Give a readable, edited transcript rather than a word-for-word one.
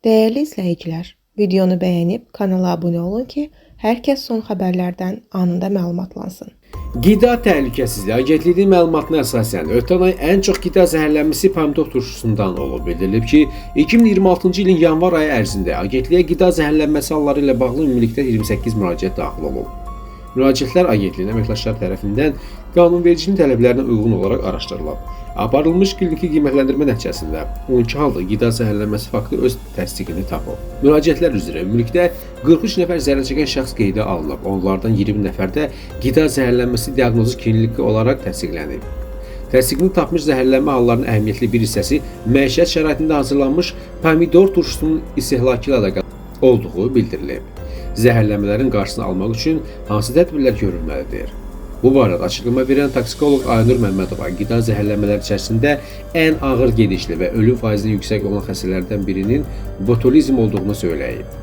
Değerli izləyicilər, videonu bəyənib kanala abunə olun ki, hər kəs son xəbərlərdən anında məlumatlansın. Qida Təhlükəsizliyi Agentliyinin məlumatına əsasən ötən ay ən çox qida zəhərlənməsi pomidor turşusundan olub. Bildirilib ki, 2026-cı ilin yanvar ayı ərzində agentliyə qida zəhərlənməsi halları ilə bağlı ümumilikdə 28 müraciət daxil olub. Müraciətlər agentliyin əməkdaşları tərəfindən qanunvericiliyin tələblərinə uyğun olaraq araşdırılıb. Aparılmış kliniki qiymətləndirmə nəticəsində 12 halda qida zəhərlənməsi faktı öz təsdiqini tapıb. Müraciətlər üzrə ümumilikdə 43 nəfər zərər çəkən şəxs qeydə alınıb. Onlardan 20 nəfər də qida zəhərlənməsi diaqnozu kliniki olaraq təsdiqlənib. Təsdiqini tapmış zəhərlənmə hallarının əhəmiyyətli bir hissəsi məişət şəraitində hazırlanmış pomidor turşusunun istehlakı ilə əlaqəli olduğu bildirilib. Zəhərlənmələrin qarşısını almaq üçün hansı tədbirlər görülməlidir? Bu barədə açıqlama verən toksikoloq Aynur Məmmədova qida zəhərlənmələri içərisində ən ağır gedişli və ölüm faizinin yüksək olan xəstələrdən birinin botulizm olduğunu söyləyib.